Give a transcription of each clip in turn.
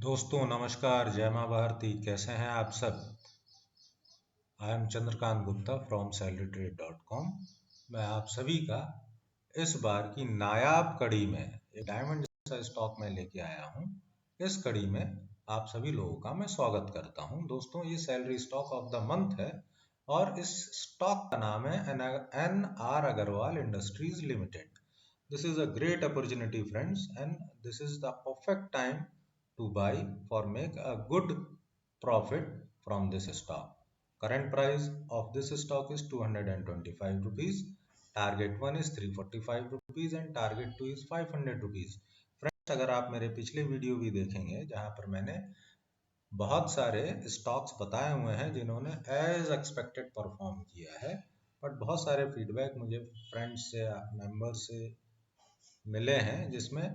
दोस्तों नमस्कार, जय माँ भारती। कैसे हैं आप सब? I am Chandrakant Gupta from salarytrade.com। मैं आप सभी का इस बार की नायाब कड़ी में एक डायमंड जैसा स्टॉक में लेके आया हूँ। इस कड़ी में आप सभी लोगों का मैं स्वागत करता हूँ। दोस्तों, ये salary stock of the month है और इस स्टॉक का नाम है NR Agarwal industries limited. This is a great opportunity, friends, and this is the perfect time to buy for make a good profit from this stock. Current price of this stock is 225 rupees. Target 1 is 345 rupees and target 2 is 500 rupees. Friends, अगर आप मेरे पिछले video भी देखेंगे जहां पर मैंने बहुत सारे स्टॉक्स बताए हुए हैं जिन्होंने एज एक्सपेक्टेड परफॉर्म किया है, बट बहुत सारे फीडबैक मुझे फ्रेंड्स से, मेंबर से मिले हैं जिसमें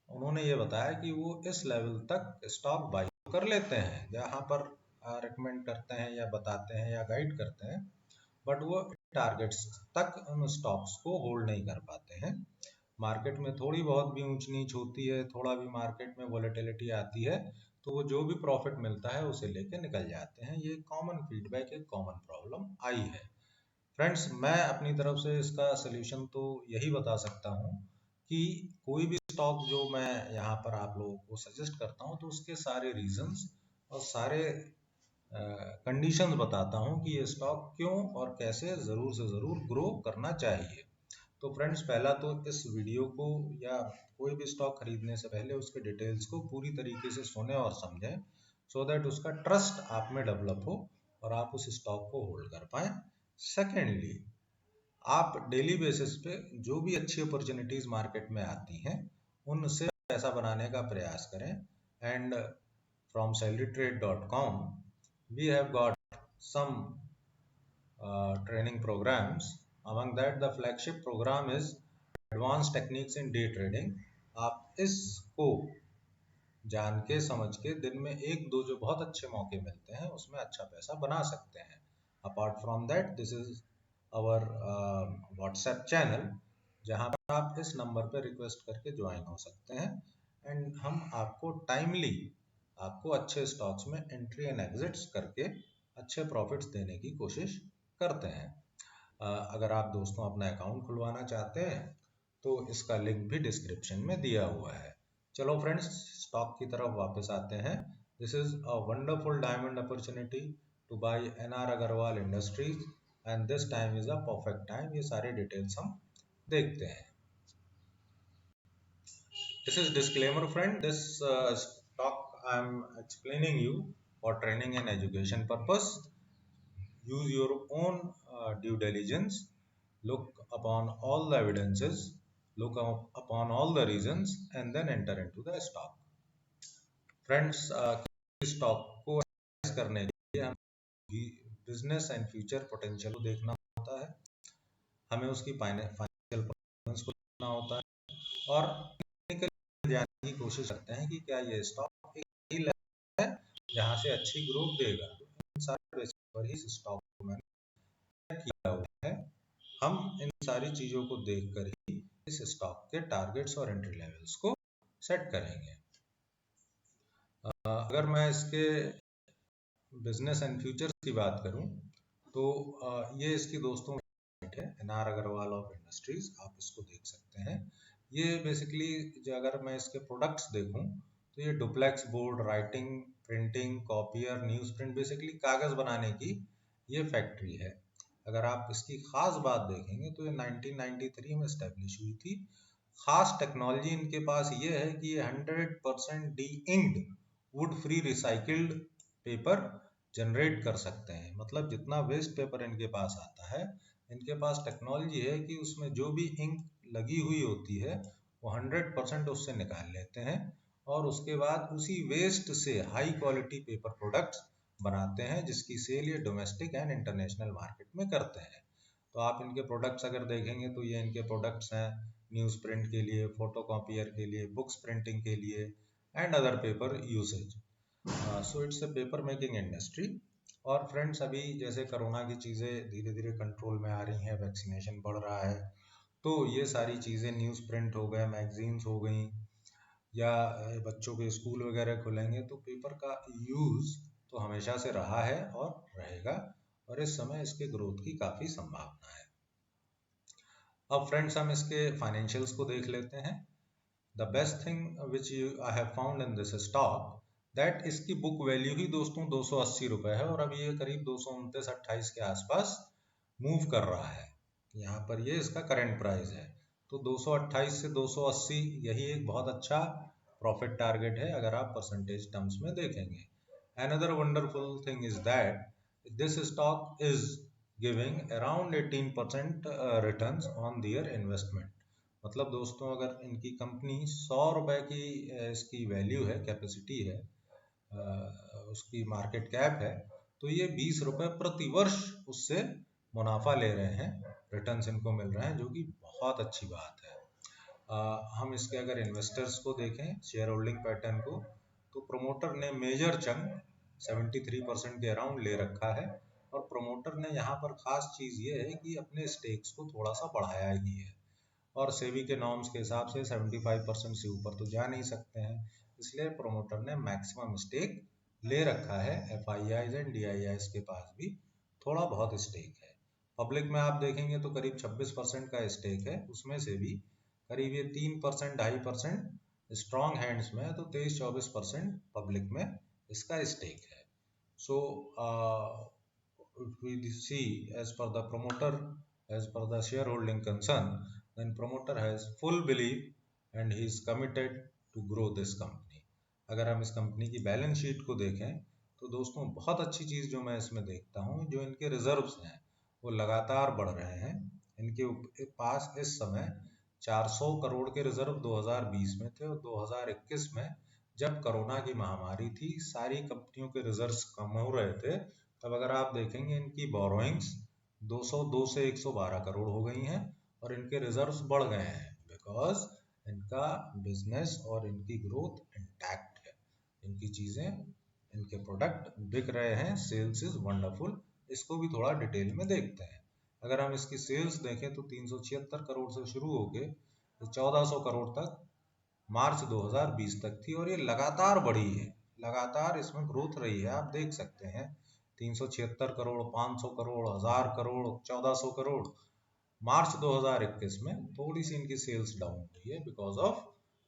उन्होंने ये बताया कि वो इस लेवल तक स्टॉक बाई कर लेते हैं जहां पर रिकमेंड करते हैं या बताते हैं या गाइड करते हैं, बट वो टारगेट्स तक उन स्टॉक्स को होल्ड नहीं कर पाते हैं। मार्केट में थोड़ी बहुत भी ऊंच नीच होती है, थोड़ा भी मार्केट में वॉलेटिलिटी आती है, तो वो जो भी प्रॉफिट मिलता है उसे लेके निकल जाते हैं। ये कॉमन फीडबैक, एक कॉमन प्रॉब्लम आई है। फ्रेंड्स, मैं अपनी तरफ से इसका सोल्यूशन तो यही बता सकता हूँ कि कोई भी स्टॉक जो मैं यहाँ पर आप लोगों को सजेस्ट करता हूँ तो उसके सारे रीजंस और सारे कंडीशंस बताता हूँ कि ये स्टॉक क्यों और कैसे ज़रूर से ज़रूर ग्रो करना चाहिए। तो फ्रेंड्स, पहला तो इस वीडियो को या कोई भी स्टॉक खरीदने से पहले उसके डिटेल्स को पूरी तरीके से सुने और समझें, सो दैट उसका ट्रस्ट आप में डेवलप हो और आप उस स्टॉक को होल्ड कर पाएँ। सेकेंडली, आप डेली बेसिस पे जो भी अच्छी अपॉर्चुनिटीज मार्केट में आती हैं उनसे पैसा बनाने का प्रयास करें। And from salarytrade.com we have got some training programs. Among that, the flagship program is Advanced Techniques in Day Trading. आप इसको जान के समझ के दिन में एक दो जो बहुत अच्छे मौके मिलते हैं उसमें अच्छा पैसा बना सकते हैं। Apart from that, this is our WhatsApp channel जहां पर आप इस नंबर पर रिक्वेस्ट करके ज्वाइन हो सकते हैं एंड हम आपको टाइमली आपको अच्छे स्टॉक्स में एंट्री एंड एग्जिट्स करके अच्छे प्रॉफिट्स देने की कोशिश करते हैं। अगर आप दोस्तों अपना अकाउंट खुलवाना चाहते हैं तो इसका लिंक भी डिस्क्रिप्शन में दिया हुआ है। चलो फ्रेंड्स, स्टॉक की तरफ वापस आते हैं। This is a wonderful diamond opportunity to buy NR Agarwal industries and this time is a perfect time. ये सारे डिटेल्स हम देखते हैं। This is disclaimer, friend. This talk I am explaining you for training and education purpose. Use your own due diligence. Look upon all the evidences. Look upon all the reasons and then enter into the stock. Friends, stock को analyse करने के लिए हम business and future potential को देखना होता है, हमें उसकी फाइनेंशियल परफॉर्मेंस को देखना होता है और जानने की कोशिश करते हैं कि क्या ये स्टॉक एक सही लेवल है जहां से अच्छी ग्रोथ देगा। इन सारे बेसिस पर ही स्टॉक को मैंने किया हुआ है। हम इन सारी चीजों को देखकर ही इस स्टॉक के टारगेट्स और एंट्री लेवल्स को सेट करेंगे। अगर मैं इसके बिजनेस एंड फ्यूचर्स की बात करूं तो ये इसकी दोस्तों है NR अग्रवाल ऑफ इंडस्ट्रीज, आप इसको देख सकते हैं। ये बेसिकली अगर मैं इसके प्रोडक्ट्स देखूं तो ये duplex board, writing, printing, copier, news print, basically कागज बनाने की ये फैक्ट्री है। अगर आप इसकी खास बात देखेंगे तो ये 1993 में स्टैब्लिश हुई थी। खास टेक्नोलॉजी इनके पास ये है कि ये 100% D inked wood free recycled paper generate कर सकते हैं। मतलब जितना वेस्ट पेपर इनके पास आता है, इनके पास टेक्नोलॉजी है कि उसमें जो भी इंक लगी हुई होती है वो 100% उससे निकाल लेते हैं और उसके बाद उसी वेस्ट से हाई क्वालिटी पेपर प्रोडक्ट्स बनाते हैं जिसकी सेल ये डोमेस्टिक एंड इंटरनेशनल मार्केट में करते हैं। तो आप इनके प्रोडक्ट्स अगर देखेंगे तो ये इनके प्रोडक्ट्स हैं न्यूज़ प्रिंट के लिए, फोटो कॉपियर के लिए, बुक्स प्रिंटिंग के लिए and other paper usage. So it's a paper making industry. और फ्रेंड्स, अभी जैसे कोरोना की चीज़ें धीरे धीरे कंट्रोल में आ रही हैं, वैक्सीनेशन बढ़ रहा है, तो ये सारी चीज़ें न्यूज़ प्रिंट हो गए, मैगजीन्स हो गई, या बच्चों के स्कूल वगैरह खुलेंगे तो पेपर का यूज़ तो हमेशा से रहा है और रहेगा, और इस समय इसके ग्रोथ की काफ़ी संभावना है। अब फ्रेंड्स हम इसके फाइनेंशियल्स को देख लेते हैं। The best thing which I have found in this stock that इसकी बुक वैल्यू ही दोस्तों 280 रुपये है, और अभी ये करीब 229-28 के आसपास मूव कर रहा है। यहाँ पर ये इसका करंट प्राइस है, तो 228 से 280 यही एक बहुत अच्छा प्रॉफिट टारगेट है अगर आप परसेंटेज टर्म्स में देखेंगे। Another wonderful thing is that this stock is giving around 18% returns on their investment. मतलब दोस्तों अगर इनकी कंपनी 100 रुपए की इसकी वैल्यू है, कैपेसिटी है, उसकी मार्केट कैप है, तो ये 20 रुपए प्रति वर्ष उससे मुनाफा ले रहे हैं, रिटर्न्स इनको मिल रहे हैं, जो कि बहुत अच्छी बात है। हम इसके अगर इन्वेस्टर्स को देखें, शेयर होल्डिंग पैटर्न को, तो प्रमोटर ने मेजर चंक 73% के अराउंड ले रखा है, और प्रमोटर ने यहाँ पर खास चीज़ ये है कि अपने स्टेक्स को थोड़ा सा बढ़ाया ही है, और सेबी के नॉर्म्स के हिसाब से 75% से ऊपर तो जा नहीं सकते हैं, इसलिए प्रमोटर ने मैक्सिमम स्टेक ले रखा है। FIIs एंड DIIs के पास भी थोड़ा बहुत स्टेक है। पब्लिक में आप देखेंगे तो करीब 26% का स्टेक है, उसमें से भी करीब ये 3% 2.5% स्ट्रॉन्ग हैंड्स में है, तो 23-24% पब्लिक में इसका स्टेक है। सो if we see as per the promoter, as per the shareholding concern, then promoter has full belief and he is committed to grow this company. अगर हम इस कंपनी की बैलेंस शीट को देखें तो दोस्तों बहुत अच्छी चीज़ जो मैं इसमें देखता हूँ, जो इनके रिजर्व्स हैं वो लगातार बढ़ रहे हैं। इनके पास इस समय 400 करोड़ के रिजर्व 2020 में थे, और 2021 में जब कोरोना की महामारी थी, सारी कंपनियों के रिजर्व्स कम हो रहे थे, तब अगर आप देखेंगे इनकी बोरोइंग्स 202 से 112 करोड़ हो गई हैं, और इनके रिजर्व्स बढ़ गए हैं, बिकॉज इनका बिजनेस और इनकी ग्रोथ इंटैक्ट है, इनकी चीज़ें, इनके प्रोडक्ट बिक रहे हैं, सेल्स इज वंडरफुल। इसको भी थोड़ा डिटेल में देखते हैं। अगर हम इसकी सेल्स देखें तो 376 करोड़ से शुरू होके 1400 करोड़ तक मार्च 2020 तक थी, और ये लगातार बढ़ी है, लगातार इसमें ग्रोथ रही है। आप देख सकते हैं 376 करोड़, 500 करोड़, 1000 करोड़, 1400 करोड़। मार्च 2021 में थोड़ी सी इनकी सेल्स डाउन हुई है because of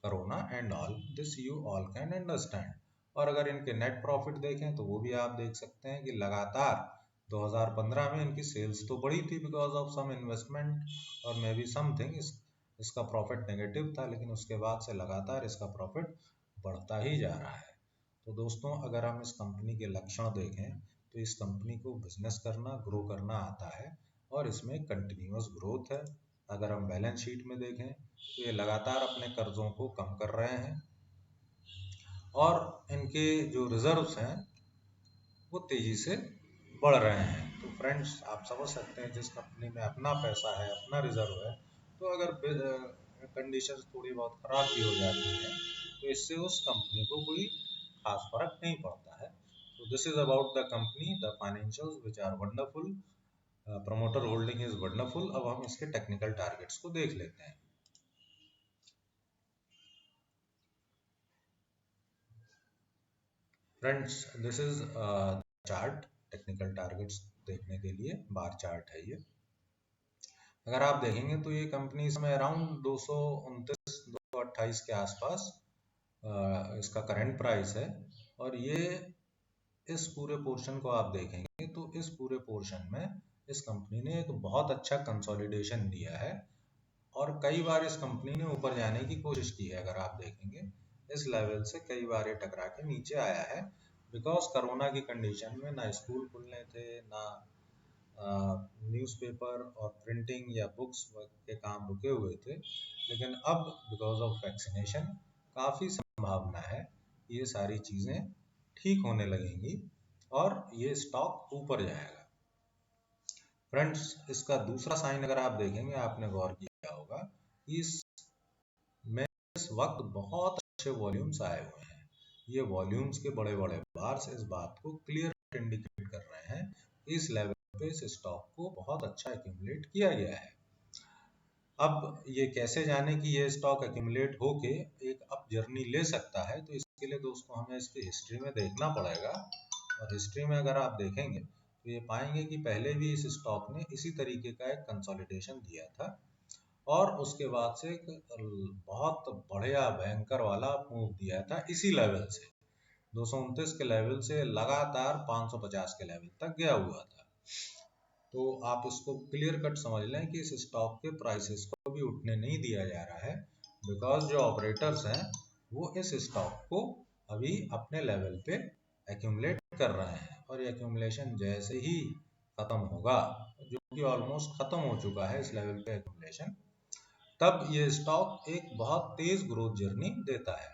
corona and all this, you all can understand. और अगर इनके नेट प्रॉफिट देखें तो वो भी आप देख सकते हैं कि लगातार 2015 में इनकी सेल्स तो बढ़ी थी बिकॉज ऑफ सम इन्वेस्टमेंट और मे बी समथिंग, इसका प्रॉफिट नेगेटिव था, लेकिन उसके बाद से लगातार इसका प्रॉफिट बढ़ता ही जा रहा है। तो दोस्तों अगर हम इस कंपनी के लक्षण देखें तो इस कंपनी को बिजनेस करना, ग्रो करना आता है, और इसमें कंटिन्यूअस ग्रोथ है। अगर हम बैलेंस शीट में देखें तो ये लगातार अपने कर्जों को कम कर रहे हैं, और इनके जो रिजर्व्स हैं वो तेजी से बढ़ रहे हैं। तो फ्रेंड्स आप समझ सकते हैं जिस कंपनी में अपना पैसा है, अपना रिजर्व है, तो अगर कंडीशन थोड़ी बहुत खराब भी हो जाती है तो इससे उस कंपनी को कोई खास फर्क नहीं पड़ता है। तो this is about the company, the financials which are wonderful, promoter holding is wonderful. अब हम इसके टेक्निकल टारगेट्स को देख लेते हैं। Friends this is chart, technical targets देखने के लिए बार चार्ट है ये। अगर आप देखेंगे तो ये कंपनी इसमें अराउंड 229-228 के आसपास इसका करंट प्राइस है, और ये इस पूरे पोर्शन को आप देखेंगे तो इस पूरे पोर्शन में इस कंपनी ने एक बहुत अच्छा कंसोलिडेशन दिया है, और कई बार इस कंपनी ने ऊपर जाने की कोशिश की है। अगर आप देखेंगे इस लेवल से कई बार ये टकरा के नीचे आया है, बिकॉज कोरोना की कंडीशन में ना स्कूल खुलने थे, ना न्यूज़पेपर और प्रिंटिंग या बुक्स के काम रुके हुए थे, लेकिन अब बिकॉज ऑफ वैक्सीनेशन काफ़ी संभावना है ये सारी चीज़ें ठीक होने लगेंगी और ये स्टॉक ऊपर जाएगा। फ्रेंड्स इसका दूसरा साइन अगर आप देखेंगे, आपने गौर किया होगा कि इस वक्त बहुत अच्छे वॉल्यूम्स आए हुए हैं। ये वॉल्यूम्स के बड़े बड़े बार्स इस बात को क्लियर इंडिकेट कर रहे हैं कि इस लेवल पे इस स्टॉक को बहुत अच्छा एक्यूमुलेट किया गया है। अब ये कैसे जाने कि ये स्टॉक एक्यूमुलेट होके एक अप जर्नी ले सकता है, तो इसके लिए दोस्तों हमें इसकी हिस्ट्री में देखना पड़ेगा। और हिस्ट्री में अगर आप देखेंगे तो ये पाएंगे कि पहले भी इस स्टॉक ने इसी तरीके का एक कंसोलिडेशन दिया था और उसके बाद से एक बहुत बढ़िया भयंकर वाला मूव दिया था इसी लेवल से, 229 के लेवल से लगातार 550 के लेवल तक गया हुआ था। तो आप इसको क्लियर कट समझ लें कि इस स्टॉक के प्राइसेस को भी उठने नहीं दिया जा रहा है, बिकॉज जो ऑपरेटर्स हैं वो इस स्टॉक को अभी अपने लेवल पे एक्यूमुलेट कर रहे हैं, और ये एक्यूमुलेशन जैसे ही खत्म होगा, जो कि ऑलमोस्ट खत्म हो चुका है इस लेवल पे एक्यूमुलेशन, तब ये स्टॉक एक बहुत तेज ग्रोथ जर्नी देता है।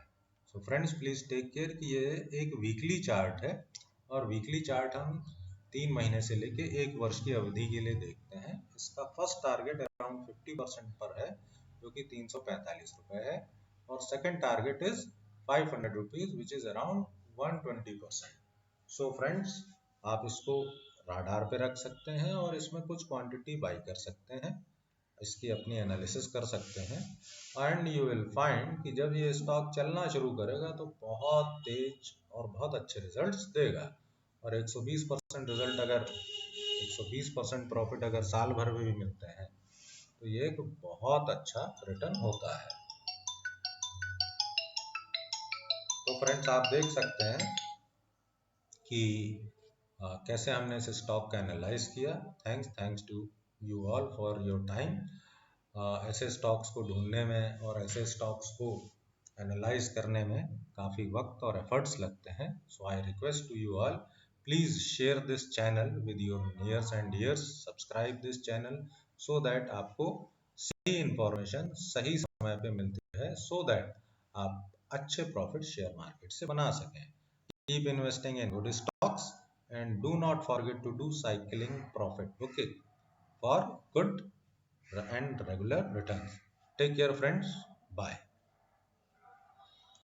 So friends please take care कि ये एक वीकली चार्ट है, और वीकली चार्ट हम 3 महीने से लेके 1 वर्ष की अवधि के लिए देखते हैं। इसका फर्स्ट टारगेट अराउंड 50% पर है, जो कि 345 रुपए है, और second target is 500 rupees which is around 120%। So friends आप इसको राडार पे रख सकते हैं और इसमें कुछ क्वांटिटी बाई कर सकते हैं, इसकी अपनी एनालिसिस कर सकते हैं, एंड यू विल फाइंड कि जब ये स्टॉक चलना शुरू करेगा तो बहुत तेज और बहुत अच्छे रिजल्ट्स देगा। और 120% रिजल्ट अगर 120% प्रॉफिट अगर साल भर में भी मिलते हैं तो ये एक बहुत अच्छा रिटर्न होता है। तो फ्रेंड्स आप देख सकते हैं कि कैसे हमने इस स्टॉक का एनालाइज किया। Thanks to you all for your time. ऐसे स्टॉक्स को ढूंढने में और ऐसे स्टॉक्स को एनालाइज करने में काफ़ी वक्त और एफर्ट्स लगते हैं। So I request to you all, please share this channel with your nears and dears, subscribe this channel so that आपको सही इंफॉर्मेशन सही समय पे मिलती है, सो दैट आप अच्छे प्रॉफिट शेयर मार्केट से बना सकें। Keep investing in good stocks and do not forget to do cycling profit booking for good and regular returns. Take care friends. Bye.